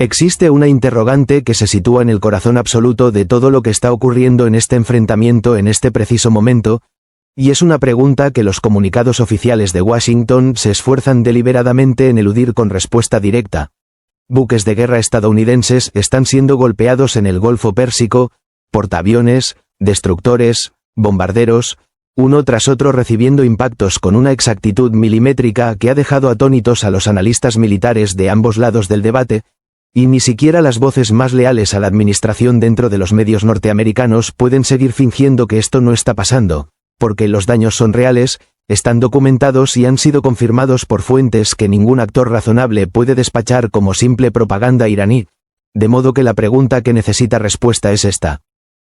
Existe una interrogante que se sitúa en el corazón absoluto de todo lo que está ocurriendo en este enfrentamiento en este preciso momento, y es una pregunta que los comunicados oficiales de Washington se esfuerzan deliberadamente en eludir con respuesta directa. Buques de guerra estadounidenses están siendo golpeados en el Golfo Pérsico, portaaviones, destructores, bombarderos, uno tras otro recibiendo impactos con una exactitud milimétrica que ha dejado atónitos a los analistas militares de ambos lados del debate, y ni siquiera las voces más leales a la administración dentro de los medios norteamericanos pueden seguir fingiendo que esto no está pasando, porque los daños son reales, están documentados y han sido confirmados por fuentes que ningún actor razonable puede despachar como simple propaganda iraní, de modo que la pregunta que necesita respuesta es esta: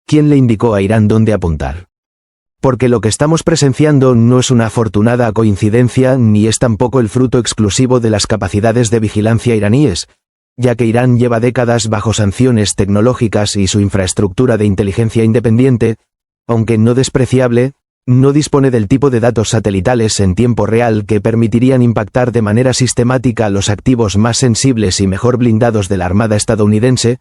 ¿quién le indicó a Irán dónde apuntar? Porque lo que estamos presenciando no es una afortunada coincidencia ni es tampoco el fruto exclusivo de las capacidades de vigilancia iraníes, ya que Irán lleva décadas bajo sanciones tecnológicas y su infraestructura de inteligencia independiente, aunque no despreciable, no dispone del tipo de datos satelitales en tiempo real que permitirían impactar de manera sistemática los activos más sensibles y mejor blindados de la Armada estadounidense,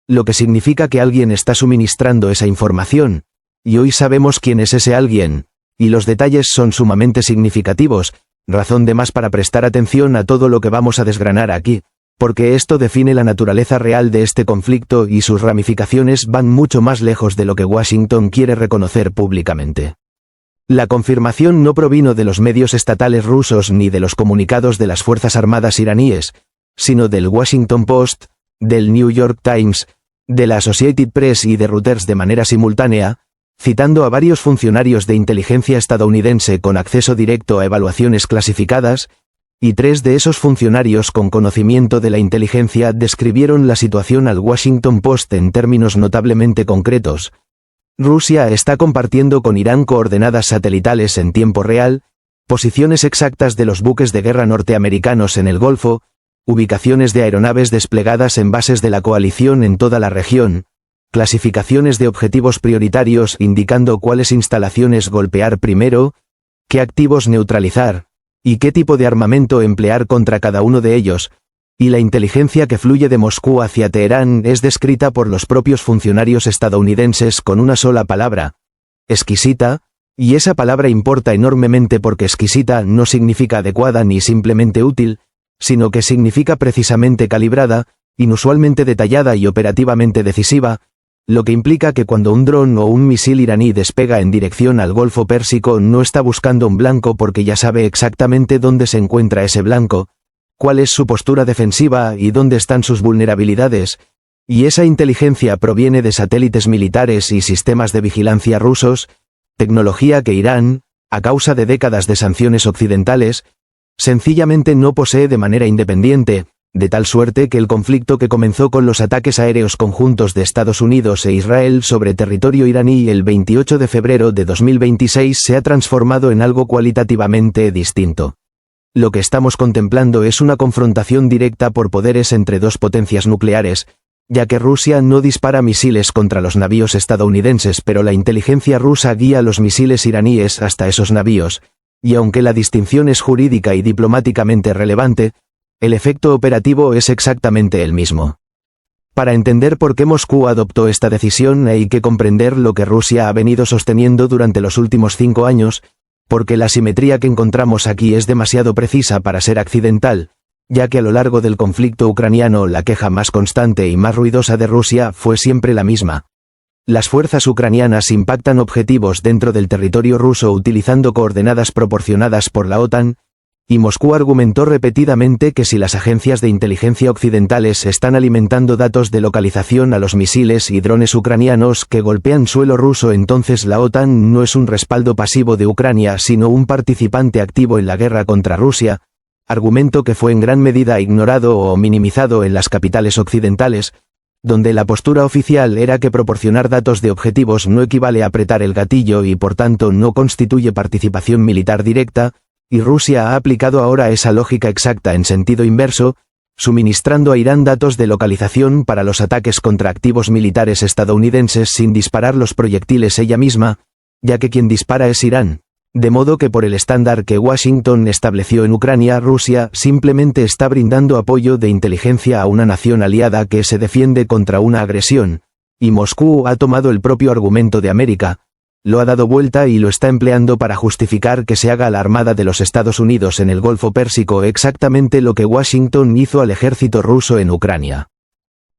lo que significa que alguien está suministrando esa información, y hoy sabemos quién es ese alguien, y los detalles son sumamente significativos, razón de más para prestar atención a todo lo que vamos a desgranar aquí, porque esto define la naturaleza real de este conflicto y sus ramificaciones van mucho más lejos de lo que Washington quiere reconocer públicamente. La confirmación no provino de los medios estatales rusos ni de los comunicados de las Fuerzas Armadas iraníes, sino del Washington Post, del New York Times, de la Associated Press y de Reuters de manera simultánea, citando a varios funcionarios de inteligencia estadounidense con acceso directo a evaluaciones clasificadas, y 3 de esos funcionarios con conocimiento de la inteligencia describieron la situación al Washington Post en términos notablemente concretos. Rusia está compartiendo con Irán coordenadas satelitales en tiempo real, posiciones exactas de los buques de guerra norteamericanos en el Golfo, ubicaciones de aeronaves desplegadas en bases de la coalición en toda la región, clasificaciones de objetivos prioritarios indicando cuáles instalaciones golpear primero, qué activos neutralizar, y qué tipo de armamento emplear contra cada uno de ellos, y la inteligencia que fluye de Moscú hacia Teherán es descrita por los propios funcionarios estadounidenses con una sola palabra: exquisita, y esa palabra importa enormemente porque exquisita no significa adecuada ni simplemente útil, sino que significa precisamente calibrada, inusualmente detallada y operativamente decisiva, lo que implica que cuando un dron o un misil iraní despega en dirección al Golfo Pérsico no está buscando un blanco porque ya sabe exactamente dónde se encuentra ese blanco, cuál es su postura defensiva y dónde están sus vulnerabilidades, y esa inteligencia proviene de satélites militares y sistemas de vigilancia rusos, tecnología que Irán, a causa de décadas de sanciones occidentales, sencillamente no posee de manera independiente, de tal suerte que el conflicto que comenzó con los ataques aéreos conjuntos de Estados Unidos e Israel sobre territorio iraní el 28 de febrero de 2026 se ha transformado en algo cualitativamente distinto. Lo que estamos contemplando es una confrontación directa por poderes entre dos potencias nucleares, ya que Rusia no dispara misiles contra los navíos estadounidenses, pero la inteligencia rusa guía los misiles iraníes hasta esos navíos, y aunque la distinción es jurídica y diplomáticamente relevante, el efecto operativo es exactamente el mismo. Para entender por qué Moscú adoptó esta decisión hay que comprender lo que Rusia ha venido sosteniendo durante los últimos 5 años, porque la simetría que encontramos aquí es demasiado precisa para ser accidental, ya que a lo largo del conflicto ucraniano la queja más constante y más ruidosa de Rusia fue siempre la misma. Las fuerzas ucranianas impactan objetivos dentro del territorio ruso utilizando coordenadas proporcionadas por la OTAN, y Moscú argumentó repetidamente que si las agencias de inteligencia occidentales están alimentando datos de localización a los misiles y drones ucranianos que golpean suelo ruso, entonces la OTAN no es un respaldo pasivo de Ucrania sino un participante activo en la guerra contra Rusia, argumento que fue en gran medida ignorado o minimizado en las capitales occidentales, donde la postura oficial era que proporcionar datos de objetivos no equivale a apretar el gatillo y por tanto no constituye participación militar directa, y Rusia ha aplicado ahora esa lógica exacta en sentido inverso, suministrando a Irán datos de localización para los ataques contra activos militares estadounidenses sin disparar los proyectiles ella misma, ya que quien dispara es Irán, De modo que por el estándar que Washington estableció en Ucrania, Rusia simplemente está brindando apoyo de inteligencia a una nación aliada que se defiende contra una agresión, y Moscú ha tomado el propio argumento de América, lo ha dado vuelta y lo está empleando para justificar que se haga a la Armada de los Estados Unidos en el Golfo Pérsico exactamente lo que Washington hizo al ejército ruso en Ucrania.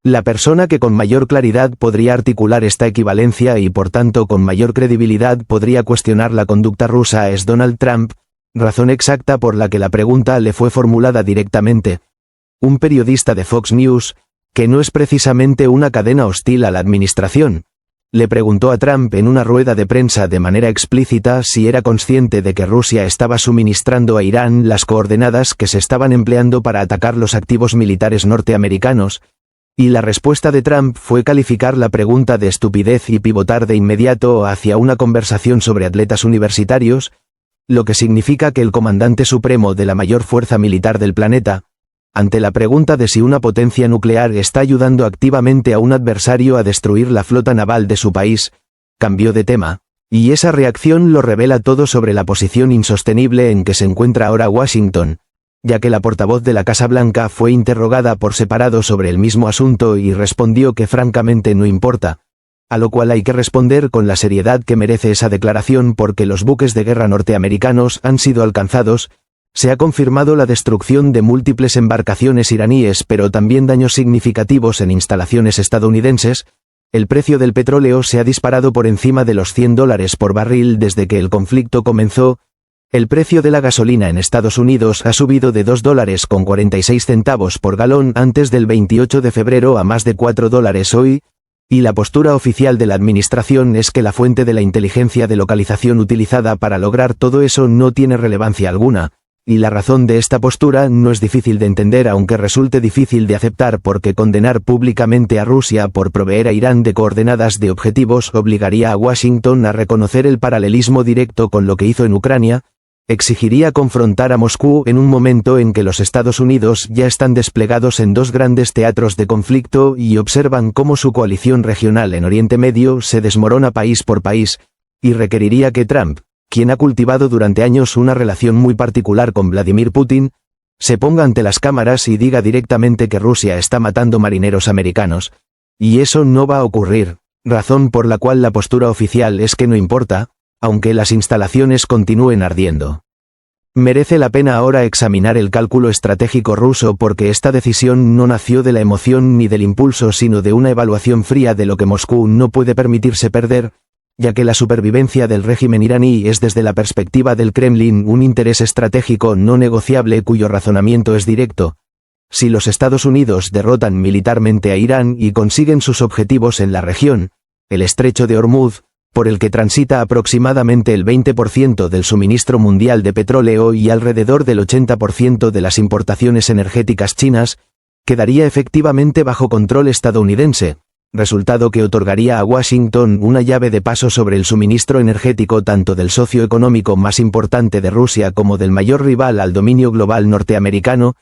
La persona que con mayor claridad podría articular esta equivalencia y por tanto con mayor credibilidad podría cuestionar la conducta rusa es Donald Trump, razón exacta por la que la pregunta le fue formulada directamente. Un periodista de Fox News, que no es precisamente una cadena hostil a la administración, le preguntó a Trump en una rueda de prensa de manera explícita si era consciente de que Rusia estaba suministrando a Irán las coordenadas que se estaban empleando para atacar los activos militares norteamericanos, y la respuesta de Trump fue calificar la pregunta de estupidez y pivotar de inmediato hacia una conversación sobre atletas universitarios, lo que significa que el comandante supremo de la mayor fuerza militar del planeta, ante la pregunta de si una potencia nuclear está ayudando activamente a un adversario a destruir la flota naval de su país, cambió de tema, y esa reacción lo revela todo sobre la posición insostenible en que se encuentra ahora Washington, ya que la portavoz de la Casa Blanca fue interrogada por separado sobre el mismo asunto y respondió que francamente no importa, a lo cual hay que responder con la seriedad que merece esa declaración porque los buques de guerra norteamericanos han sido alcanzados, se ha confirmado la destrucción de múltiples embarcaciones iraníes pero también daños significativos en instalaciones estadounidenses, el precio del petróleo se ha disparado por encima de los $100 por barril desde que el conflicto comenzó. El precio de la gasolina en Estados Unidos ha subido de $2,46 por galón antes del 28 de febrero a más de $4 hoy, y la postura oficial de la administración es que la fuente de la inteligencia de localización utilizada para lograr todo eso no tiene relevancia alguna, y la razón de esta postura no es difícil de entender aunque resulte difícil de aceptar porque condenar públicamente a Rusia por proveer a Irán de coordenadas de objetivos obligaría a Washington a reconocer el paralelismo directo con lo que hizo en Ucrania, exigiría confrontar a Moscú en un momento en que los Estados Unidos ya están desplegados en dos grandes teatros de conflicto y observan cómo su coalición regional en Oriente Medio se desmorona país por país, y requeriría que Trump, quien ha cultivado durante años una relación muy particular con Vladimir Putin, se ponga ante las cámaras y diga directamente que Rusia está matando marineros americanos, y eso no va a ocurrir, razón por la cual la postura oficial es que no importa, aunque las instalaciones continúen ardiendo. Merece la pena ahora examinar el cálculo estratégico ruso porque esta decisión no nació de la emoción ni del impulso sino de una evaluación fría de lo que Moscú no puede permitirse perder, ya que la supervivencia del régimen iraní es desde la perspectiva del Kremlin un interés estratégico no negociable cuyo razonamiento es directo. Si los Estados Unidos derrotan militarmente a Irán y consiguen sus objetivos en la región, el estrecho de Hormuz, por el que transita aproximadamente el 20% del suministro mundial de petróleo y alrededor del 80% de las importaciones energéticas chinas, quedaría efectivamente bajo control estadounidense, resultado que otorgaría a Washington una llave de paso sobre el suministro energético tanto del socio económico más importante de Rusia como del mayor rival al dominio global norteamericano,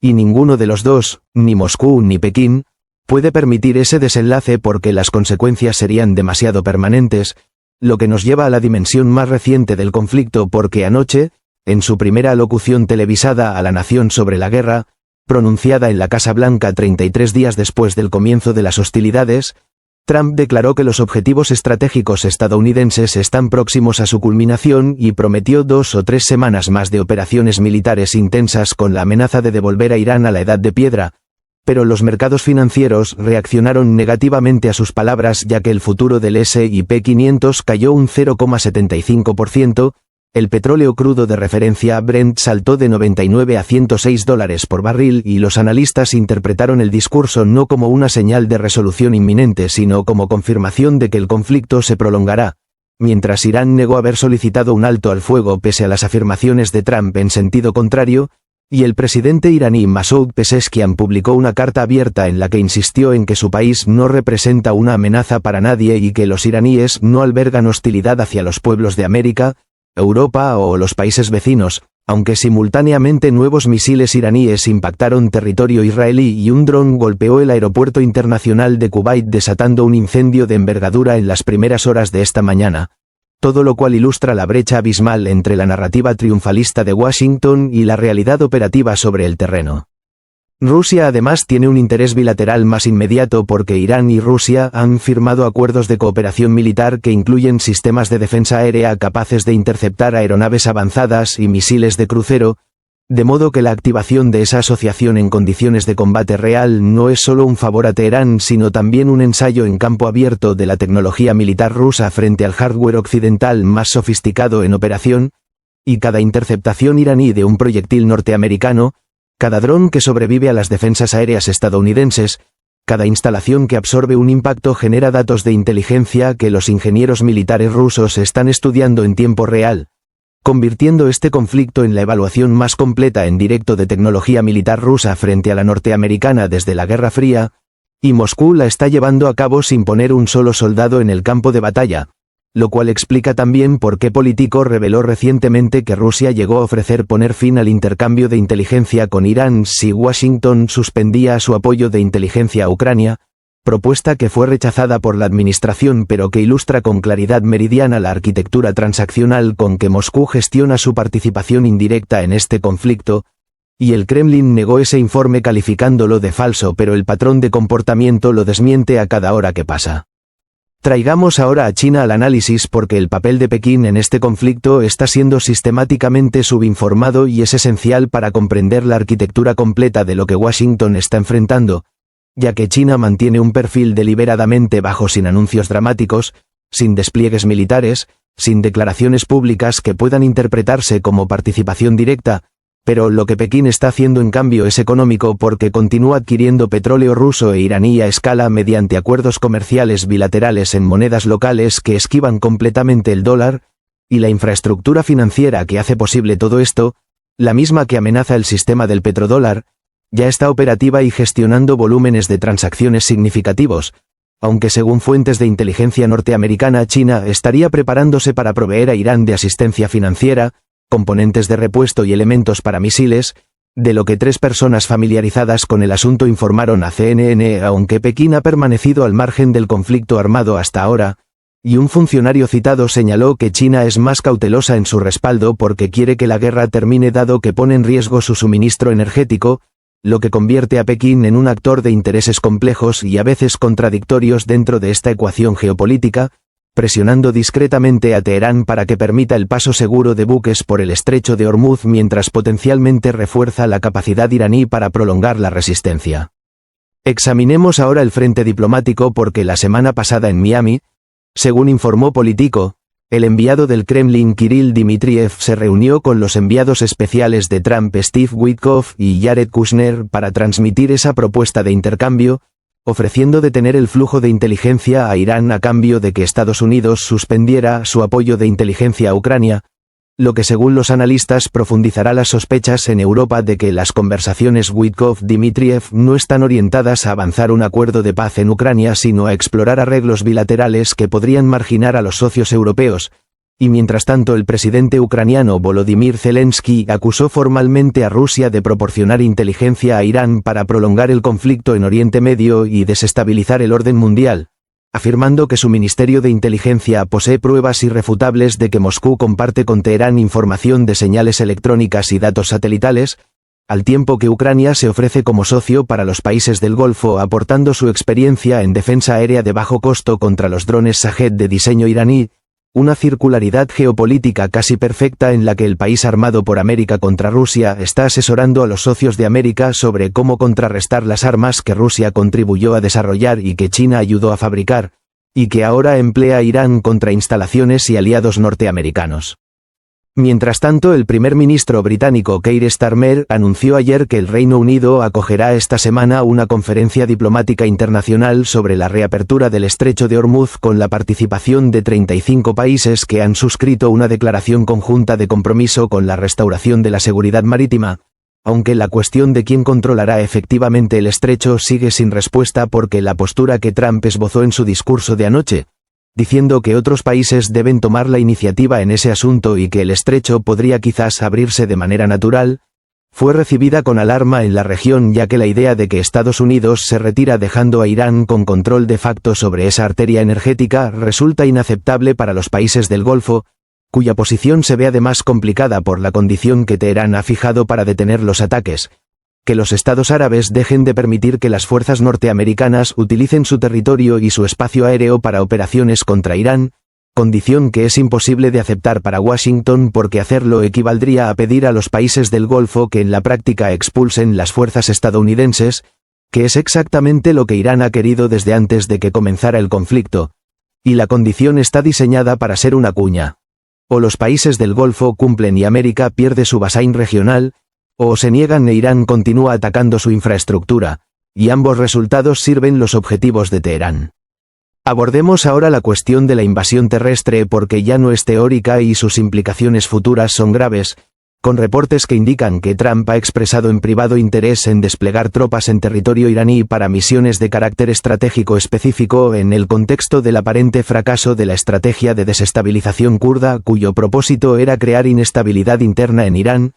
y ninguno de los dos, ni Moscú ni Pekín, puede permitir ese desenlace porque las consecuencias serían demasiado permanentes, lo que nos lleva a la dimensión más reciente del conflicto porque anoche, en su primera alocución televisada a la nación sobre la guerra, pronunciada en la Casa Blanca 33 días después del comienzo de las hostilidades, Trump declaró que los objetivos estratégicos estadounidenses están próximos a su culminación y prometió 2 o 3 semanas más de operaciones militares intensas con la amenaza de devolver a Irán a la edad de piedra, pero los mercados financieros reaccionaron negativamente a sus palabras ya que el futuro del S&P 500 cayó un 0,75%, el petróleo crudo de referencia Brent saltó de $99 a $106 por barril y los analistas interpretaron el discurso no como una señal de resolución inminente sino como confirmación de que el conflicto se prolongará, mientras Irán negó haber solicitado un alto al fuego pese a las afirmaciones de Trump en sentido contrario, y el presidente iraní Masoud Pezeshkian publicó una carta abierta en la que insistió en que su país no representa una amenaza para nadie y que los iraníes no albergan hostilidad hacia los pueblos de América, Europa o los países vecinos, aunque simultáneamente nuevos misiles iraníes impactaron territorio israelí y un dron golpeó el aeropuerto internacional de Kuwait desatando un incendio de envergadura en las primeras horas de esta mañana. todo lo cual ilustra la brecha abismal entre la narrativa triunfalista de Washington y la realidad operativa sobre el terreno. Rusia además tiene un interés bilateral más inmediato porque Irán y Rusia han firmado acuerdos de cooperación militar que incluyen sistemas de defensa aérea capaces de interceptar aeronaves avanzadas y misiles de crucero, de modo que la activación de esa asociación en condiciones de combate real no es solo un favor a Teherán sino también un ensayo en campo abierto de la tecnología militar rusa frente al hardware occidental más sofisticado en operación, y cada interceptación iraní de un proyectil norteamericano, cada dron que sobrevive a las defensas aéreas estadounidenses, cada instalación que absorbe un impacto genera datos de inteligencia que los ingenieros militares rusos están estudiando en tiempo real, convirtiendo este conflicto en la evaluación más completa en directo de tecnología militar rusa frente a la norteamericana desde la Guerra Fría, y Moscú la está llevando a cabo sin poner un solo soldado en el campo de batalla, lo cual explica también por qué Politico reveló recientemente que Rusia llegó a ofrecer poner fin al intercambio de inteligencia con Irán si Washington suspendía su apoyo de inteligencia a Ucrania, propuesta que fue rechazada por la administración pero que ilustra con claridad meridiana la arquitectura transaccional con que Moscú gestiona su participación indirecta en este conflicto, y el Kremlin negó ese informe calificándolo de falso pero el patrón de comportamiento lo desmiente a cada hora que pasa. Traigamos ahora a China al análisis porque el papel de Pekín en este conflicto está siendo sistemáticamente subinformado y es esencial para comprender la arquitectura completa de lo que Washington está enfrentando, ya que China mantiene un perfil deliberadamente bajo sin anuncios dramáticos, sin despliegues militares, sin declaraciones públicas que puedan interpretarse como participación directa, pero lo que Pekín está haciendo en cambio es económico porque continúa adquiriendo petróleo ruso e iraní a escala mediante acuerdos comerciales bilaterales en monedas locales que esquivan completamente el dólar, y la infraestructura financiera que hace posible todo esto, la misma que amenaza el sistema del petrodólar, ya está operativa y gestionando volúmenes de transacciones significativos, aunque según fuentes de inteligencia norteamericana China estaría preparándose para proveer a Irán de asistencia financiera, componentes de repuesto y elementos para misiles, de lo que 3 personas familiarizadas con el asunto informaron a CNN, aunque Pekín ha permanecido al margen del conflicto armado hasta ahora, y un funcionario citado señaló que China es más cautelosa en su respaldo porque quiere que la guerra termine dado que pone en riesgo su suministro energético, lo que convierte a Pekín en un actor de intereses complejos y a veces contradictorios dentro de esta ecuación geopolítica, presionando discretamente a Teherán para que permita el paso seguro de buques por el estrecho de Hormuz mientras potencialmente refuerza la capacidad iraní para prolongar la resistencia. Examinemos ahora el frente diplomático porque la semana pasada en Miami, según informó Politico, el enviado del Kremlin Kirill Dmitriev se reunió con los enviados especiales de Trump Steve Witkoff y Jared Kushner para transmitir esa propuesta de intercambio, ofreciendo detener el flujo de inteligencia a Irán a cambio de que Estados Unidos suspendiera su apoyo de inteligencia a Ucrania, lo que según los analistas profundizará las sospechas en Europa de que las conversaciones Witkoff-Dmitriev no están orientadas a avanzar un acuerdo de paz en Ucrania sino a explorar arreglos bilaterales que podrían marginar a los socios europeos, y mientras tanto el presidente ucraniano Volodymyr Zelensky acusó formalmente a Rusia de proporcionar inteligencia a Irán para prolongar el conflicto en Oriente Medio y desestabilizar el orden mundial, afirmando que su Ministerio de Inteligencia posee pruebas irrefutables de que Moscú comparte con Teherán información de señales electrónicas y datos satelitales, al tiempo que Ucrania se ofrece como socio para los países del Golfo aportando su experiencia en defensa aérea de bajo costo contra los drones Shahed de diseño iraní, una circularidad geopolítica casi perfecta en la que el país armado por América contra Rusia está asesorando a los socios de América sobre cómo contrarrestar las armas que Rusia contribuyó a desarrollar y que China ayudó a fabricar, y que ahora emplea Irán contra instalaciones y aliados norteamericanos. Mientras tanto, el primer ministro británico Keir Starmer anunció ayer que el Reino Unido acogerá esta semana una conferencia diplomática internacional sobre la reapertura del estrecho de Hormuz con la participación de 35 países que han suscrito una declaración conjunta de compromiso con la restauración de la seguridad marítima, aunque la cuestión de quién controlará efectivamente el estrecho sigue sin respuesta porque la postura que Trump esbozó en su discurso de anoche, diciendo que otros países deben tomar la iniciativa en ese asunto y que el estrecho podría quizás abrirse de manera natural, fue recibida con alarma en la región, ya que la idea de que Estados Unidos se retira dejando a Irán con control de facto sobre esa arteria energética resulta inaceptable para los países del Golfo, cuya posición se ve además complicada por la condición que Teherán ha fijado para detener los ataques: que los estados árabes dejen de permitir que las fuerzas norteamericanas utilicen su territorio y su espacio aéreo para operaciones contra Irán, condición que es imposible de aceptar para Washington porque hacerlo equivaldría a pedir a los países del Golfo que en la práctica expulsen las fuerzas estadounidenses, que es exactamente lo que Irán ha querido desde antes de que comenzara el conflicto, y la condición está diseñada para ser una cuña. O los países del Golfo cumplen y América pierde su basáin regional, o se niegan e Irán continúa atacando su infraestructura, y ambos resultados sirven los objetivos de Teherán. Abordemos ahora la cuestión de la invasión terrestre porque ya no es teórica y sus implicaciones futuras son graves, con reportes que indican que Trump ha expresado en privado interés en desplegar tropas en territorio iraní para misiones de carácter estratégico específico en el contexto del aparente fracaso de la estrategia de desestabilización kurda, cuyo propósito era crear inestabilidad interna en Irán,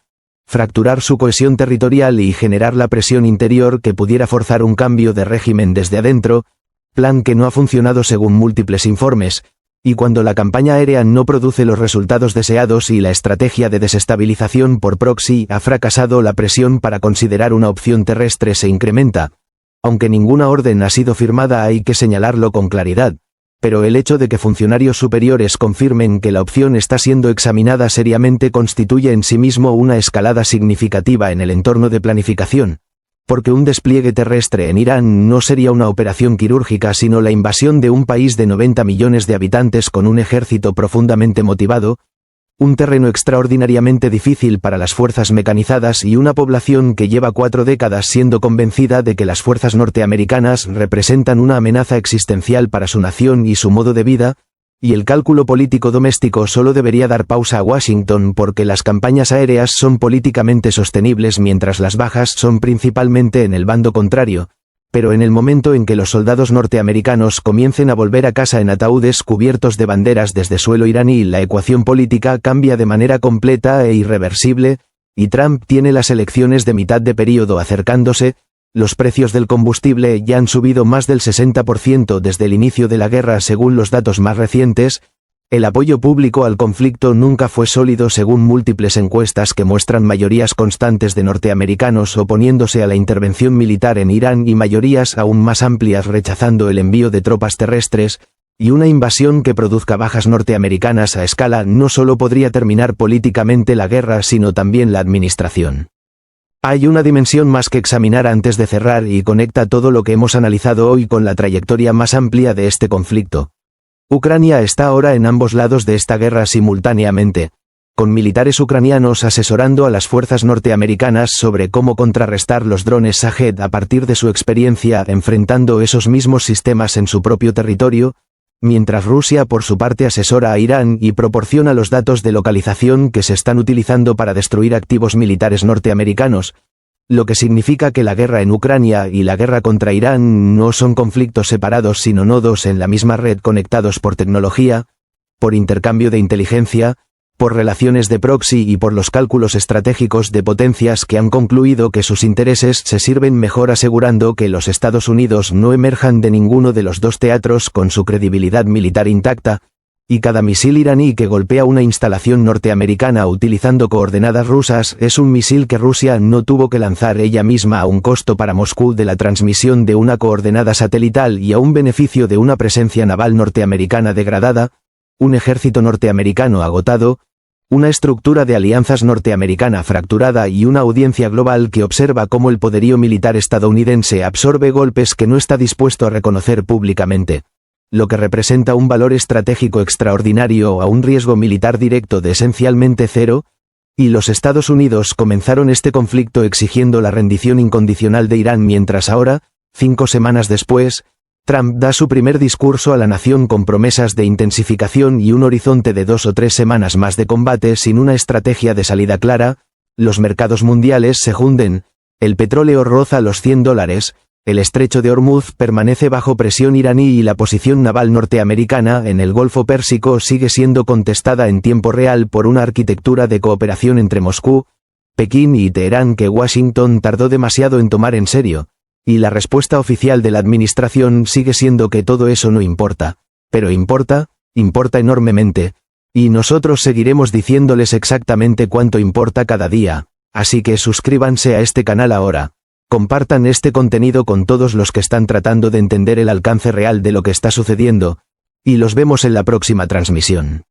fracturar su cohesión territorial y generar la presión interior que pudiera forzar un cambio de régimen desde adentro, plan que no ha funcionado según múltiples informes, y cuando la campaña aérea no produce los resultados deseados y la estrategia de desestabilización por proxy ha fracasado, la presión para considerar una opción terrestre se incrementa. Aunque ninguna orden ha sido firmada, hay que señalarlo con claridad, pero el hecho de que funcionarios superiores confirmen que la opción está siendo examinada seriamente constituye en sí mismo una escalada significativa en el entorno de planificación. Porque un despliegue terrestre en Irán no sería una operación quirúrgica sino la invasión de un país de 90 millones de habitantes con un ejército profundamente motivado, un terreno extraordinariamente difícil para las fuerzas mecanizadas y una población que lleva 4 décadas siendo convencida de que las fuerzas norteamericanas representan una amenaza existencial para su nación y su modo de vida, y el cálculo político doméstico solo debería dar pausa a Washington porque las campañas aéreas son políticamente sostenibles mientras las bajas son principalmente en el bando contrario, pero en el momento en que los soldados norteamericanos comiencen a volver a casa en ataúdes cubiertos de banderas desde suelo iraní, la ecuación política cambia de manera completa e irreversible, y Trump tiene las elecciones de mitad de período acercándose. Los precios del combustible ya han subido más del 60% desde el inicio de la guerra según los datos más recientes. El apoyo público al conflicto nunca fue sólido según múltiples encuestas que muestran mayorías constantes de norteamericanos oponiéndose a la intervención militar en Irán y mayorías aún más amplias rechazando el envío de tropas terrestres, y una invasión que produzca bajas norteamericanas a escala no solo podría terminar políticamente la guerra sino también la administración. Hay una dimensión más que examinar antes de cerrar y conecta todo lo que hemos analizado hoy con la trayectoria más amplia de este conflicto. Ucrania está ahora en ambos lados de esta guerra simultáneamente, con militares ucranianos asesorando a las fuerzas norteamericanas sobre cómo contrarrestar los drones Shahed a partir de su experiencia enfrentando esos mismos sistemas en su propio territorio, mientras Rusia por su parte asesora a Irán y proporciona los datos de localización que se están utilizando para destruir activos militares norteamericanos, lo que significa que la guerra en Ucrania y la guerra contra Irán no son conflictos separados sino nodos en la misma red conectados por tecnología, por intercambio de inteligencia, por relaciones de proxy y por los cálculos estratégicos de potencias que han concluido que sus intereses se sirven mejor asegurando que los Estados Unidos no emerjan de ninguno de los dos teatros con su credibilidad militar intacta, y cada misil iraní que golpea una instalación norteamericana utilizando coordenadas rusas es un misil que Rusia no tuvo que lanzar ella misma a un costo para Moscú de la transmisión de una coordenada satelital y a un beneficio de una presencia naval norteamericana degradada, un ejército norteamericano agotado, una estructura de alianzas norteamericana fracturada y una audiencia global que observa cómo el poderío militar estadounidense absorbe golpes que no está dispuesto a reconocer públicamente, lo que representa un valor estratégico extraordinario a un riesgo militar directo de esencialmente cero, y los Estados Unidos comenzaron este conflicto exigiendo la rendición incondicional de Irán mientras ahora, 5 semanas después, Trump da su primer discurso a la nación con promesas de intensificación y un horizonte de 2 o 3 semanas más de combate sin una estrategia de salida clara, los mercados mundiales se hunden, el petróleo roza los $100, el estrecho de Hormuz permanece bajo presión iraní y la posición naval norteamericana en el Golfo Pérsico sigue siendo contestada en tiempo real por una arquitectura de cooperación entre Moscú, Pekín y Teherán que Washington tardó demasiado en tomar en serio, y la respuesta oficial de la administración sigue siendo que todo eso no importa, pero importa enormemente, y nosotros seguiremos diciéndoles exactamente cuánto importa cada día, así que suscríbanse a este canal ahora, compartan este contenido con todos los que están tratando de entender el alcance real de lo que está sucediendo, y los vemos en la próxima transmisión.